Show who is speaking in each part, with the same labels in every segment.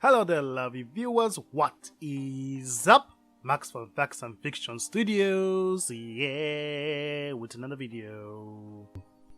Speaker 1: Hello there, lovely viewers. What is up? Max from Facts and Fiction Studios, yeah, with another video.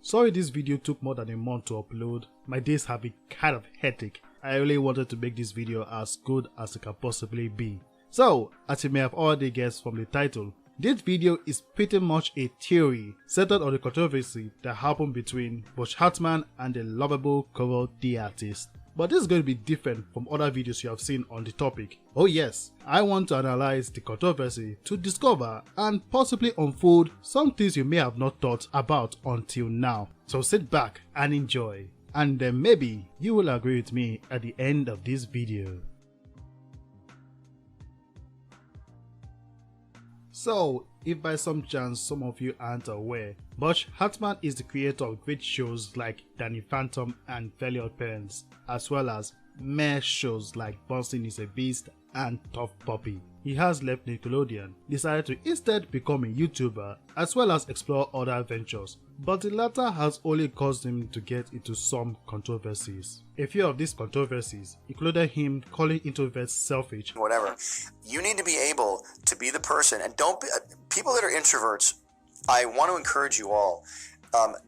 Speaker 1: Sorry this video took more than a month to upload. My days have been kind of hectic. I really wanted to make this video as good as it can possibly be. So, as you may have already guessed from the title, this video is pretty much a theory centered on the controversy that happened between Butch Hartman and the lovable Kuro the Artist. But this is going to be different from other videos you have seen on the topic. Oh yes, I want to analyze the controversy to discover and possibly unfold some things you may have not thought about until now. So sit back and enjoy, and then maybe you will agree with me at the end of this video. So, if by some chance some of you aren't aware, Butch Hartman is the creator of great shows like Danny Phantom and Fairly Odd Parents, as well as meh shows like Bouncing is a Beast and Tough Puppy. He has left Nickelodeon, decided to instead become a YouTuber as well as explore other ventures, but the latter has only caused him to get into some controversies. A few of these controversies included him calling introverts selfish.
Speaker 2: Whatever. You need to be able to be the person, and don't be, people that are introverts, I want to encourage you all,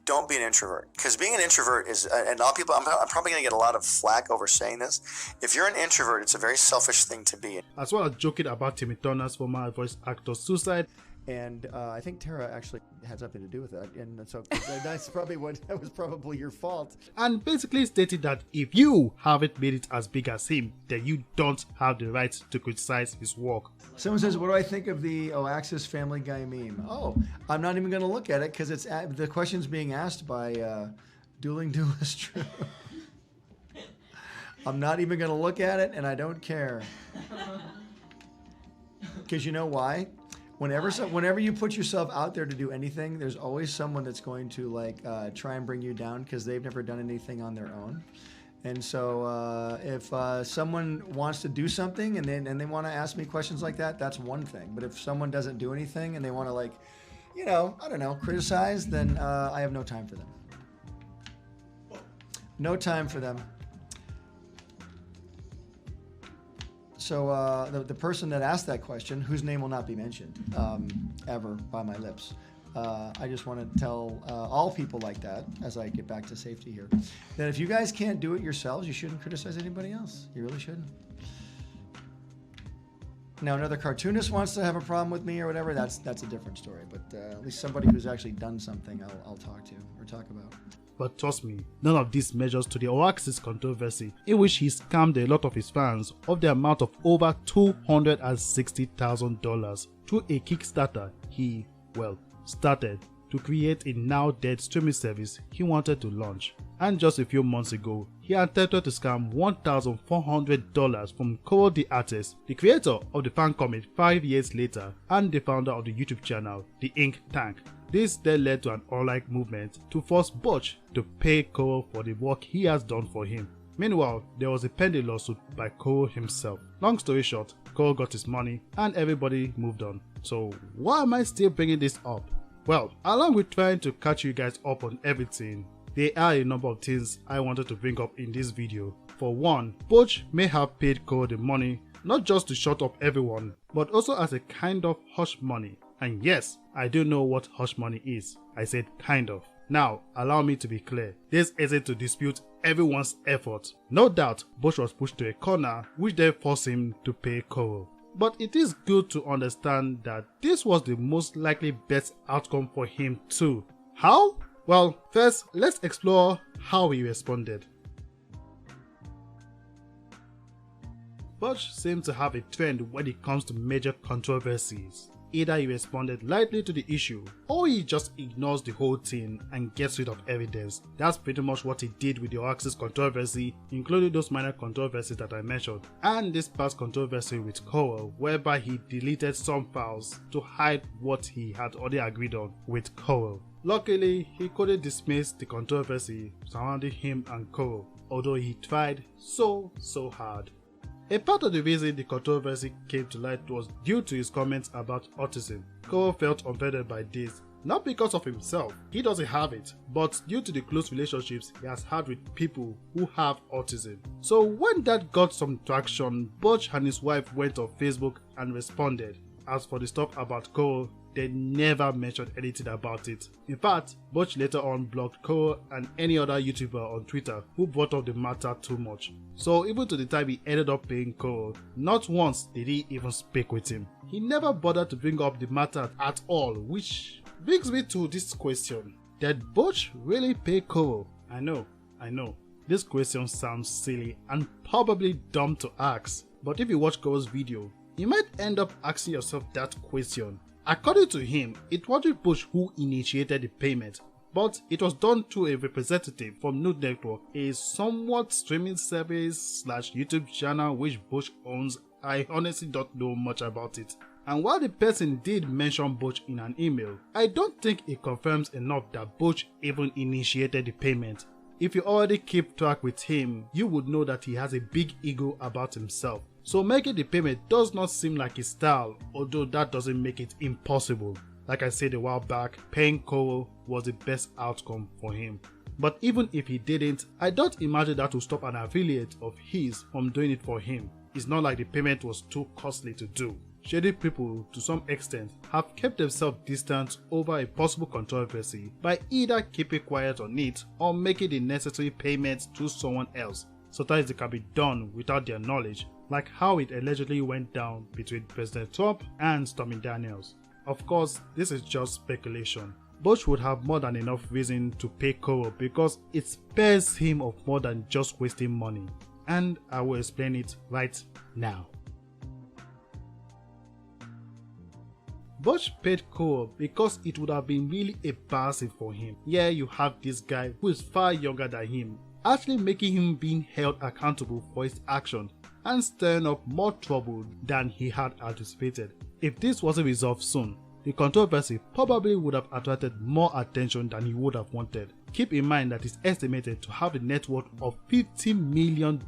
Speaker 2: don't be an introvert, because being an introvert is, and a lot of people, I'm probably going to get a lot of flack over saying this. If you're an introvert, it's a very selfish thing to be.
Speaker 1: As well as joking about Timmy Turner's former voice actor's suicide.
Speaker 3: And I think Tara actually had something to do with that, and so that was probably your fault.
Speaker 1: And basically stated that if you haven't made it as big as him, then you don't have the right to criticize his work.
Speaker 3: Someone says, "What do I think of the Axis Family Guy meme?" Oh, I'm not even going to look at it because it's the question's being asked by Dueling Duelist. I'm not even going to look at it, and I don't care. Because you know why? Whenever you put yourself out there to do anything, there's always someone that's going to try and bring you down because they've never done anything on their own. And so if someone wants to do something and they want to ask me questions like that, that's one thing. But if someone doesn't do anything and they want to I don't know, criticize, then I have no time for them. No time for them. So the person that asked that question, whose name will not be mentioned ever by my lips, I just want to tell all people like that, as I get back to safety here, that if you guys can't do it yourselves, you shouldn't criticize anybody else. You really shouldn't. Now, another cartoonist wants to have a problem with me or whatever, that's a different story. But at least somebody who's actually done something, I'll talk to or talk about.
Speaker 1: But trust me, none of this measures to the Axis controversy, in which he scammed a lot of his fans of the amount of over $260,000 through a Kickstarter he, started to create a now dead streaming service he wanted to launch. And just a few months ago, he attempted to scam $1,400 from Kuro the Artist, the creator of the fan comic 5 years later and the founder of the YouTube channel, The Ink Tank. This then led to an online movement to force Butch to pay Kuro for the work he has done for him. Meanwhile, there was a pending lawsuit by Kuro himself. Long story short, Kuro got his money and everybody moved on. So why am I still bringing this up? Well, along with trying to catch you guys up on everything, there are a number of things I wanted to bring up in this video. For one, Butch may have paid Kuro the money not just to shut up everyone, but also as a kind of hush money. And yes, I do know what hush money is. I said kind of. Now, allow me to be clear. This isn't to dispute everyone's effort. No doubt, Butch was pushed to a corner, which then forced him to pay Kuro. But it is good to understand that this was the most likely best outcome for him too. How? Well, first, let's explore how he responded. Butch seems to have a trend when it comes to major controversies. Either he responded lightly to the issue, or he just ignores the whole thing and gets rid of evidence. That's pretty much what he did with the Axis controversy, including those minor controversies that I mentioned, and this past controversy with Kuro, whereby he deleted some files to hide what he had already agreed on with Kuro. Luckily, he couldn't dismiss the controversy surrounding him and Kuro, although he tried so hard. A part of the reason the controversy came to light was due to his comments about autism. Kuro felt offended by this, Not because of himself, he doesn't have it, but due to the close relationships he has had with people who have autism. So when that got some traction, Butch and his wife went on Facebook and responded. As for the stuff about Kuro, they never mentioned anything about it. In fact, Butch later on blocked Kuro and any other YouTuber on Twitter who brought up the matter too much. So even to the time he ended up paying Kuro, not once did he even speak with him. He never bothered to bring up the matter at all, which brings me to this question. Did Butch really pay Kuro? I know. This question sounds silly and probably dumb to ask, but if you watch Kuro's video, you might end up asking yourself that question. According to him, it wasn't Butch who initiated the payment, but it was done through a representative from Nude Network, a somewhat streaming service / YouTube channel which Butch owns. I honestly don't know much about it. And while the person did mention Butch in an email, I don't think it confirms enough that Butch even initiated the payment. If you already keep track with him, you would know that he has a big ego about himself. So making the payment does not seem like his style, although that doesn't make it impossible. Like I said a while back, paying Kuro was the best outcome for him. But even if he didn't, I don't imagine that will stop an affiliate of his from doing it for him. It's not like the payment was too costly to do. Shady people, to some extent, have kept themselves distant over a possible controversy by either keeping quiet on it or making the necessary payments to someone else. Sometimes it can be done without their knowledge, like how it allegedly went down between President Trump and Stormy Daniels. Of course, this is just speculation. Butch would have more than enough reason to pay Kuro because it spares him of more than just wasting money. And I will explain it right now. Butch paid Kuro because it would have been really embarrassing for him. Yeah, you have this guy who is far younger than him, actually making him being held accountable for his actions and stirring up more trouble than he had anticipated. If this wasn't resolved soon, the controversy probably would have attracted more attention than he would have wanted. Keep in mind that he's estimated to have a net worth of $50 million.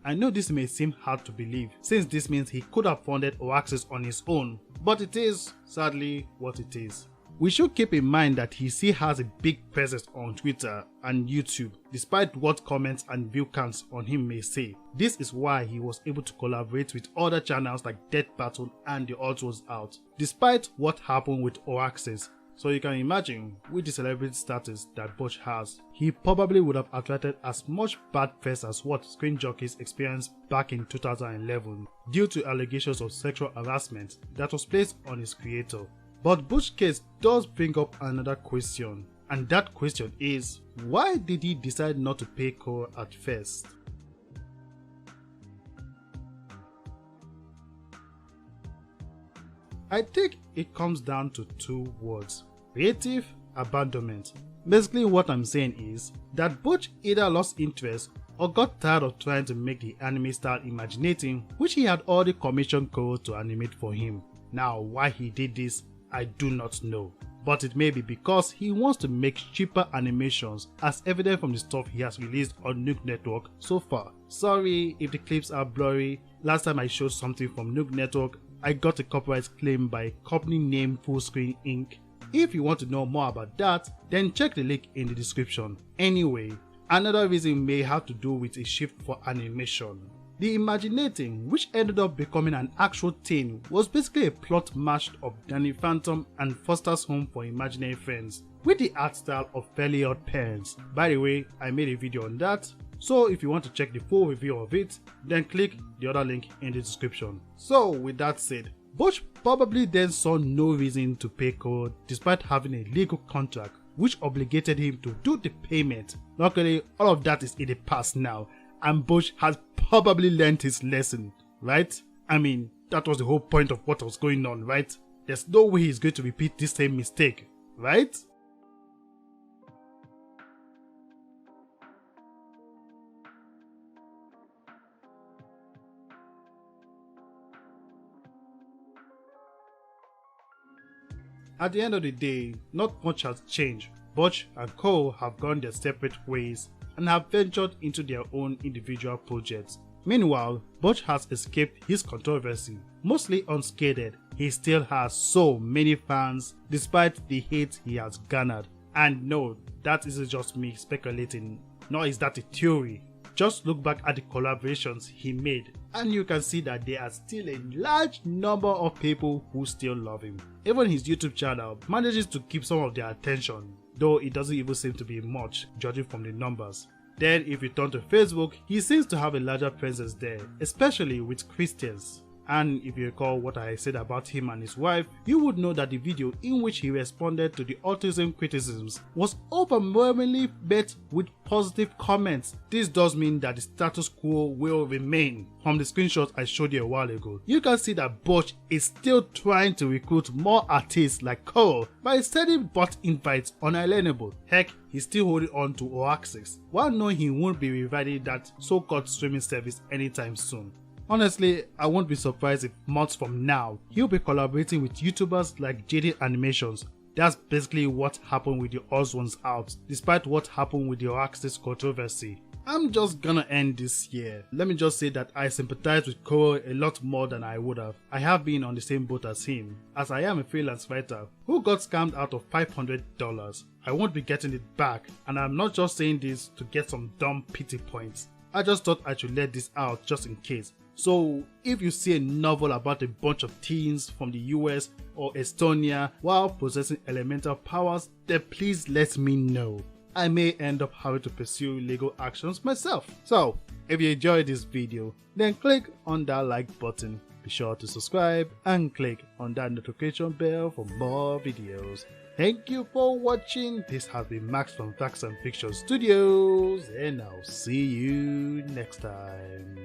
Speaker 1: I know this may seem hard to believe, since this means he could have funded Oasis on his own, but it is, sadly, what it is. We should keep in mind that he still has a big presence on Twitter and YouTube, despite what comments and view counts on him may say. This is why he was able to collaborate with other channels like Death Battle and The Odd Was Out, despite what happened with Oasis. So you can imagine, with the celebrity status that Butch has, he probably would have attracted as much bad press as what Screen Jockeys experienced back in 2011 due to allegations of sexual harassment that was placed on his creator. But Butch's case does bring up another question, and that question is, why did he decide not to pay Kuro at first? I think it comes down to two words: creative abandonment. Basically what I'm saying is that Butch either lost interest or got tired of trying to make the anime style imaginating, which he had already commissioned Kuro to animate for him. Now why he did this, I do not know, but it may be because he wants to make cheaper animations, as evident from the stuff he has released on Nude Network so far. Sorry if the clips are blurry. Last time I showed something from Nude Network, I got a copyright claim by a company named Fullscreen Inc. If you want to know more about that, then check the link in the description. Anyway, another reason may have to do with a shift for animation. The Imaginating, which ended up becoming an actual thing, was basically a plot mashed of Danny Phantom and Foster's Home for Imaginary Friends, with the art style of Fairly Odd Parents. By the way, I made a video on that, so if you want to check the full review of it, then click the other link in the description. So with that said, Butch probably then saw no reason to pay Kuro despite having a legal contract which obligated him to do the payment. Luckily, all of that is in the past now, and Butch has probably learned his lesson, right? I mean, that was the whole point of what was going on, right? There's no way he's going to repeat this same mistake, right? At the end of the day, not much has changed. Butch and Kuro have gone their separate ways and have ventured into their own individual projects. Meanwhile, Butch has escaped his controversy, mostly unscathed. he still has so many fans despite the hate he has garnered. And no, that isn't just me speculating, nor is that a theory. Just look back at the collaborations he made and you can see that there are still a large number of people who still love him. Even his YouTube channel manages to keep some of their attention, though it doesn't even seem to be much judging from the numbers. Then if you turn to Facebook, he seems to have a larger presence there, especially with Christians. And if you recall what I said about him and his wife, you would know that the video in which he responded to the autism criticisms was overwhelmingly met with positive comments. This does mean that the status quo will remain. From the screenshots I showed you a while ago, you can see that Butch is still trying to recruit more artists like Kuro by sending bot invites unalienable. Heck, he's still holding on to Oasis, while knowing he won't be reviving that so-called streaming service anytime soon. Honestly, I won't be surprised if months from now, he'll be collaborating with YouTubers like JD Animations. That's basically what happened with the Ones Out, despite what happened with the Oasis controversy. I'm just gonna end this here. Let me just say that I sympathize with Kuro a lot more than I would have. I have been on the same boat as him, as I am a freelance writer who got scammed out of $500. I won't be getting it back, and I'm not just saying this to get some dumb pity points. I just thought I should let this out just in case. So if you see a novel about a bunch of teens from the US or Estonia while possessing elemental powers, then please let me know. I may end up having to pursue legal actions myself. So if you enjoyed this video, then click on that like button. Be sure to subscribe and click on that notification bell for more videos. Thank you for watching. This has been Max from Facts and Fiction Studios, and I'll see you next time.